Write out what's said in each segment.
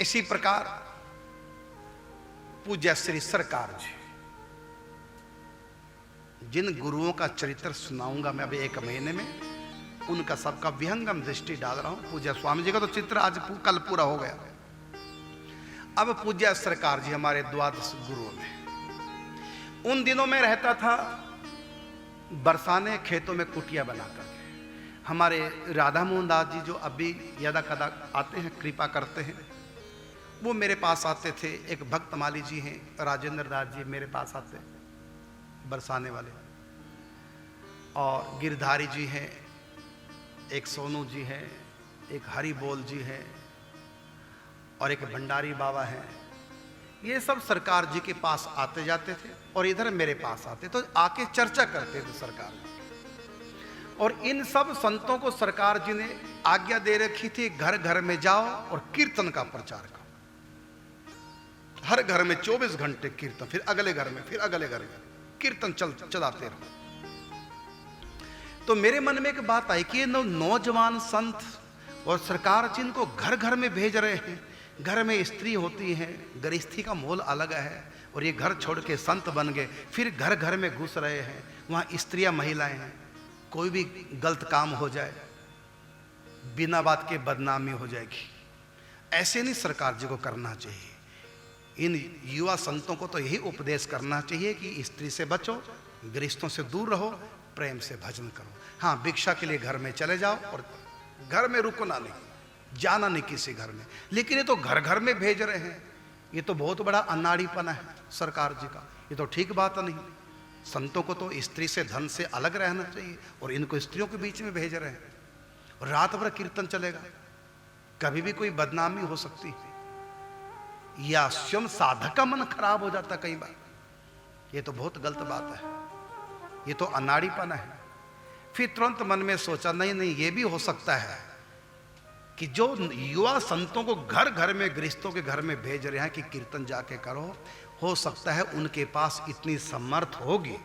इसी प्रकार पूज्य श्री सरकार जी, जिन गुरुओं का चरित्र सुनाऊंगा मैं अभी 1 महीने में, उनका सबका विहंगम दृष्टि डाल रहा हूं। पूज्य स्वामी जी का तो चित्र आज कल पूरा हो गया। अब पूज्य सरकार जी हमारे द्वादश गुरुओं में, उन दिनों में रहता था बरसाने खेतों में कुटिया बनाकर। हमारे राधा मोहन दास जी जो अभी यदा कदा आते हैं, कृपा करते हैं, वो मेरे पास आते थे। एक भक्त माली जी हैं, राजेंद्र दास जी मेरे पास आते हैं बरसाने वाले, और गिरधारी जी हैं, एक सोनू जी हैं, एक हरि बोल जी हैं, और एक भंडारी बाबा हैं। ये सब सरकार जी के पास आते जाते थे और इधर मेरे पास आते तो आके चर्चा करते थे सरकार। और इन सब संतों को सरकार जी ने आज्ञा दे रखी थी, घर घर में जाओ और कीर्तन का प्रचार करो। हर घर में 24 घंटे कीर्तन, फिर अगले घर में, फिर अगले घर में कीर्तन चलाते रहो। तो मेरे मन में एक बात आई कि ये नौजवान संत और सरकार जिनको घर घर में भेज रहे हैं, घर में स्त्री होती हैं, गृहस्थी का मोल अलग है, और ये घर छोड़ के संत बन गए, फिर घर घर में घुस रहे हैं, वहाँ स्त्रियां महिलाएं हैं, कोई भी गलत काम हो जाए बिना बात के बदनामी हो जाएगी। ऐसे नहीं सरकार जी को करना चाहिए। इन युवा संतों को तो यही उपदेश करना चाहिए कि स्त्री से बचो, गृहस्थों से दूर रहो, प्रेम से भजन करो। हाँ, भिक्षा के लिए घर में चले जाओ और घर में रुकना नहीं, जाना नहीं किसी घर में। लेकिन ये तो घर घर में भेज रहे हैं, ये तो बहुत बड़ा अनाड़ीपना है सरकार जी का। ये तो ठीक बात नहीं। संतों को तो स्त्री से धन से अलग रहना चाहिए, और इनको स्त्रियों के बीच में भेज रहे हैं। और रात भर कीर्तन चलेगा, कभी भी कोई बदनामी हो सकती है, या स्वयं साधक का मन खराब हो जाता कई बार। ये तो बहुत गलत बात है, ये तो अनाड़ीपना है। फिर तुरंत मन में सोचा, नहीं नहीं, ये भी हो सकता है कि जो युवा संतों को घर घर में, गृहस्थों के घर में भेज रहे हैं कि कीर्तन जाके करो, हो सकता है उनके पास इतनी समर्थ होगी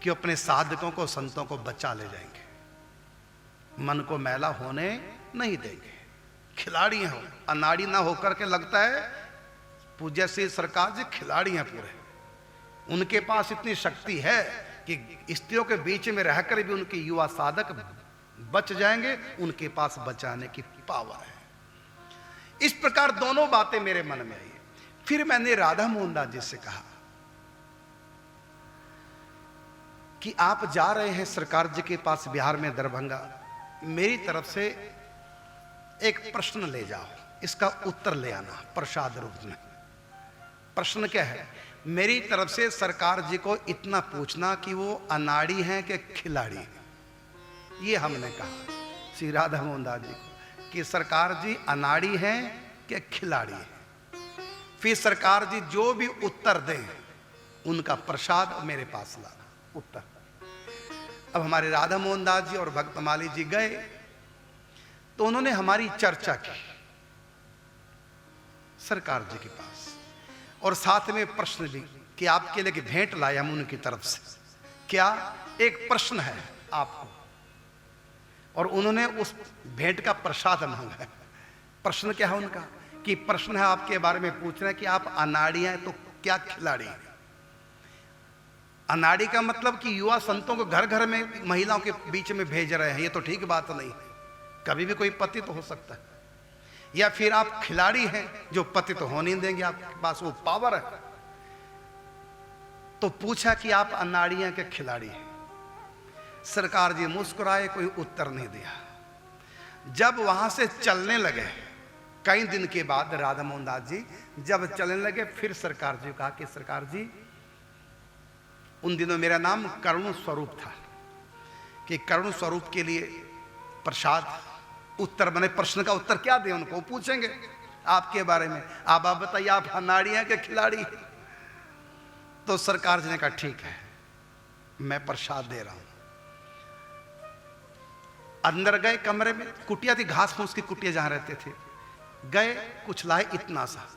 कि अपने साधकों को, संतों को बचा ले जाएंगे, मन को मैला होने नहीं देंगे। खिलाड़ी हैं, अनाड़ी ना होकर के लगता है पूज्य श्री सरकार जी खिलाड़ी हैं पूरे। उनके पास इतनी शक्ति है कि स्त्रियों के बीच में रहकर भी उनके युवा साधक बच जाएंगे, उनके पास बचाने की पावर है। इस प्रकार दोनों बातें मेरे मन में आई। फिर मैंने राधा मोहन दास जी से कहा कि आप जा रहे हैं सरकार जी के पास बिहार में, दरभंगा, मेरी तरफ से एक प्रश्न ले जाओ, इसका उत्तर ले आना प्रसाद रूप में। प्रश्न क्या है? मेरी तरफ से सरकार जी को इतना पूछना कि वो अनाड़ी हैं कि खिलाड़ी हैं। ये हमने कहा श्री राधा मोहन दास जी को कि सरकार जी अनाड़ी हैं कि खिलाड़ी हैं। फिर सरकार जी जो भी उत्तर दें उनका प्रसाद मेरे पास लाना, उत्तर। अब हमारे राधा मोहन दास जी और भक्तमाली जी गए तो उन्होंने हमारी चर्चा की सरकार जी के पास, और साथ में प्रश्न भी कि आपके लिए भेंट लाए हम उनकी तरफ से। क्या? एक प्रश्न है आपको, और उन्होंने उस भेंट का प्रसाद मांगा। प्रश्न क्या है उनका? कि प्रश्न है आपके बारे में पूछ रहे हैं कि आप अनाड़ी हैं तो क्या खिलाड़ी हैं। अनाड़ी का मतलब कि युवा संतों को घर घर में, महिलाओं के बीच में भेज रहे हैं, ये तो ठीक बात नहीं है। कभी भी कोई पति तो हो सकता है। या फिर आप खिलाड़ी हैं जो पति तो हो नहीं देंगे, आपके पास वो पावर है। तो पूछा कि आप अनाड़ी हैं कि खिलाड़ी हैं। सरकार जी मुस्कुराए, कोई उत्तर नहीं दिया। जब वहां से चलने लगे कई दिन के बाद, राधा मोहन दास जी जब चलने लगे, फिर सरकार जी कहा कि सरकार जी, उन दिनों मेरा नाम करुण स्वरूप था, कि करुण स्वरूप के लिए प्रसाद उत्तर बने। प्रश्न का उत्तर क्या दे उनको? पूछेंगे आपके बारे में, आप बताइए आप अनाड़ी हैं कि खिलाड़ी? तो सरकार जी ने कहा ठीक है, मैं प्रसाद दे रहा हूं। अंदर गए कमरे में, कुटिया थी, घास फूस की कुटिया जहां रहते थे। गए, कुछ लाए, इतना सा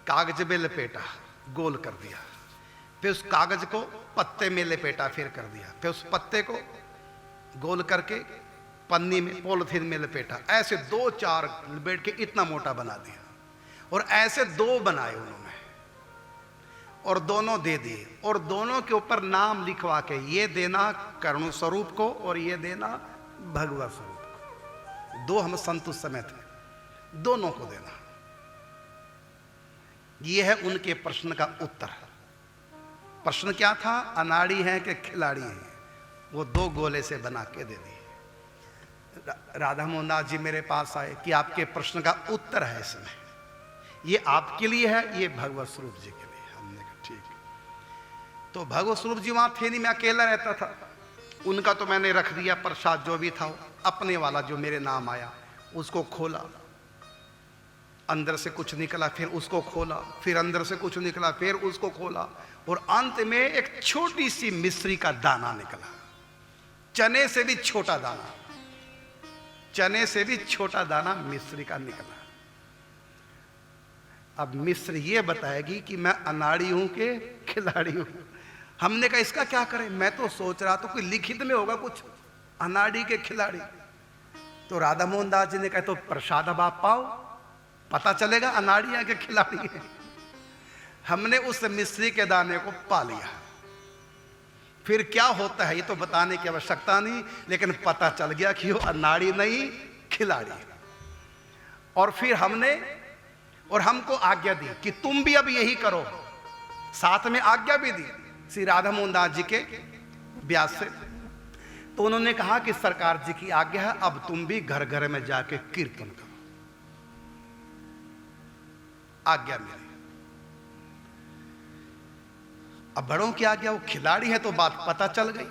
कागज में लपेटा, गोल कर दिया। फिर उस कागज को पत्ते में लपेटा, फिर कर दिया। फिर उस पत्ते को गोल करके पन्नी में पॉलिथीन में लपेटा, ऐसे 2-4 लपेट के इतना मोटा बना दिया और ऐसे 2 बनाए उन्होंने और दोनों दे दिए और दोनों के ऊपर नाम लिखवा के ये देना करुण स्वरूप को और ये देना भगवत स्वरूप को। 2 हम संत उस समय थे, दोनों को देना। ये है उनके प्रश्न का उत्तर। प्रश्न क्या था? अनाड़ी है कि खिलाड़ी है? वो 2 गोले से बना के दे दिए। राधा मोहन दास जी मेरे पास आए कि आपके प्रश्न का उत्तर है इसमें, ये आपके लिए है, ये भगवत स्वरूप जी के लिए। हमने कहा ठीक। तो भगवत स्वरूप जी वहां थे नहीं, मैं अकेला रहता था। उनका तो मैंने रख दिया प्रसाद जो भी था, अपने वाला जो मेरे नाम आया उसको खोला, अंदर से कुछ निकला, फिर उसको खोला, फिर अंदर से कुछ निकला, फिर उसको खोला और अंत में एक छोटी सी मिश्री का दाना निकला। चने से भी छोटा दाना, चने से भी छोटा दाना मिश्री का निकला। अब मिश्र ये बताएगी कि मैं अनाड़ी हूं कि खिलाड़ी हूं। हमने कहा इसका क्या करें? मैं तो सोच रहा था कोई लिखित में होगा कुछ, अनाड़ी के खिलाड़ी। तो राधा मोहन दास जी ने कहा तो प्रसाद अब आप पाओ, पता चलेगा अनाड़ी है कि खिलाड़ी है। हमने उस मिश्री के दाने को पा लिया। फिर क्या होता है ये तो बताने की आवश्यकता नहीं, लेकिन पता चल गया कि वो अनाड़ी नहीं खिलाड़ी। और फिर हमने और हमको आज्ञा दी कि तुम भी अब यही करो, साथ में आज्ञा भी दी श्री राधा मोहन दास जी के व्यास से। तो उन्होंने कहा कि सरकार जी की आज्ञा है, अब तुम भी घर घर में जाके कीर्तन करो। आज्ञा मिली। अब बड़ों की आज्ञा, वो खिलाड़ी है तो बात पता चल गई।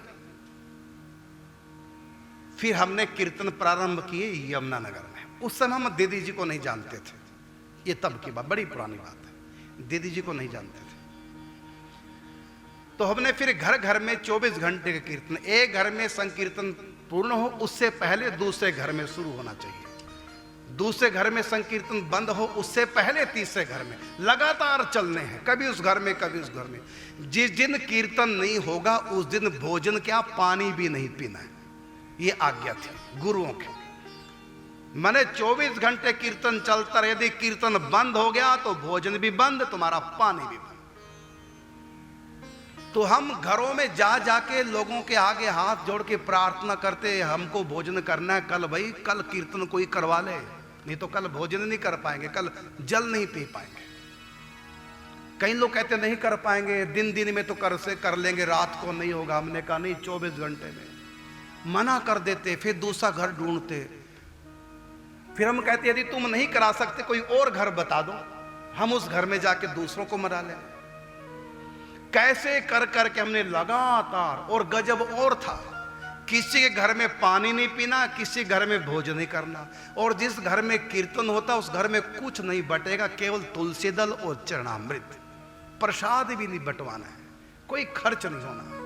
फिर हमने कीर्तन प्रारंभ किए यमुनानगर में। उस समय हम दीदी जी को नहीं जानते थे, ये तब की बात, बड़ी पुरानी बात है, दीदी जी को नहीं जानते थे। तो हमने फिर घर घर में 24 घंटे के कीर्तन, एक घर में संकीर्तन पूर्ण हो उससे पहले दूसरे घर में शुरू होना चाहिए, दूसरे घर में संकीर्तन बंद हो उससे पहले तीसरे घर में लगातार चलने हैं, कभी उस घर में कभी उस घर में। जिस दिन कीर्तन नहीं होगा उस दिन भोजन क्या, पानी भी नहीं पीना है, ये आज्ञा थी गुरुओं की। माने 24 घंटे कीर्तन चलता रहे, यदि कीर्तन बंद हो गया तो भोजन भी बंद, तुम्हारा पानी भी बंद। तो हम घरों में जा जाके लोगों के आगे हाथ जोड़ के प्रार्थना करते, हमको भोजन करना है कल, भाई कल कीर्तन कोई करवा ले, नहीं तो कल भोजन नहीं कर पाएंगे, कल जल नहीं पी पाएंगे। कई लोग कहते नहीं कर पाएंगे, दिन दिन में तो कर लेंगे, रात को नहीं होगा। हमने कहा नहीं, 24 घंटे में। मना कर देते, फिर दूसरा घर ढूंढते। फिर हम कहते यदि तुम नहीं करा सकते कोई और घर बता दो, हम उस घर में जाके दूसरों को मरा लें। कैसे कर करके हमने लगातार, और गजब और था, किसी के घर में पानी नहीं पीना, किसी घर में भोजन नहीं करना, और जिस घर में कीर्तन होता उस घर में कुछ नहीं बटेगा, केवल तुलसी दल और चरणामृत, प्रसाद भी नहीं बंटवाना है, कोई खर्च नहीं होना।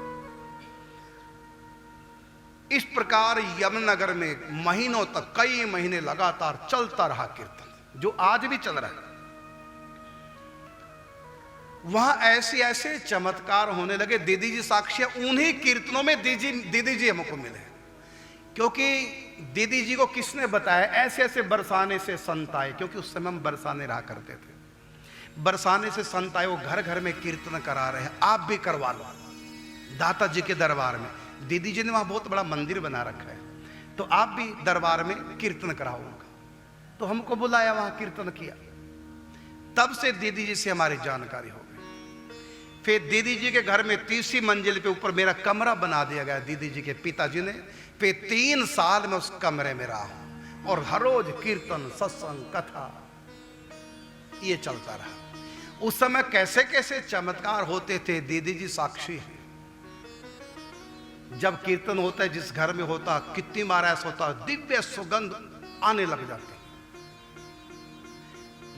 इस प्रकार यमुनानगर में महीनों तक, कई महीने लगातार चलता रहा कीर्तन, जो आज भी चल रहा है। वहां ऐसे ऐसे चमत्कार होने लगे, दीदी जी साक्षी, उन्हीं कीर्तनों में दीदी जी हमको मिले। क्योंकि दीदी जी को किसने बताया ऐसे ऐसे बरसाने से संत आए, क्योंकि उस समय हम बरसाने रहा करते थे। बरसाने से संत आए, वो घर घर में कीर्तन करा रहे हैं, आप भी करवा लो दाता जी के दरबार में। दीदी जी ने वहां बहुत बड़ा मंदिर बना रखा है, तो आप भी दरबार में कीर्तन कराओ उनका। तो हमको बुलाया, वहां कीर्तन किया। तब से दीदी जी से हमारी जानकारी हो गई। फिर दीदी जी के घर में तीसरी मंजिल पे ऊपर मेरा कमरा बना दिया गया दीदी जी के पिताजी ने। फिर 3 साल में उस कमरे में रहा हूं, और हर रोज कीर्तन, सत्संग, कथा ये चलता रहा। उस समय कैसे कैसे चमत्कार होते थे, दीदी जी साक्षी हैं। जब कीर्तन होता है, जिस घर में होता, कितनी बार ऐसा होता, दिव्य सुगंध आने लग जाती।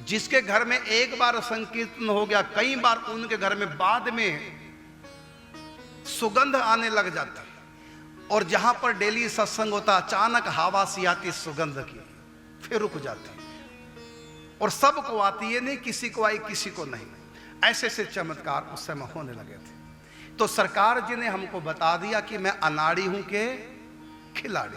जिसके घर में एक बार संकीर्तन हो गया, कई बार उनके घर में बाद में सुगंध आने लग जाती। और जहां पर डेली सत्संग होता, अचानक हवा सी आती सुगंध की, फिर रुक जाती, और सबको आती है, नहीं किसी को आई किसी को नहीं। ऐसे ऐसे चमत्कार उस समय होने लगे थे। तो सरकार जी ने हमको बता दिया कि मैं अनाड़ी हूं कि खिलाड़ी।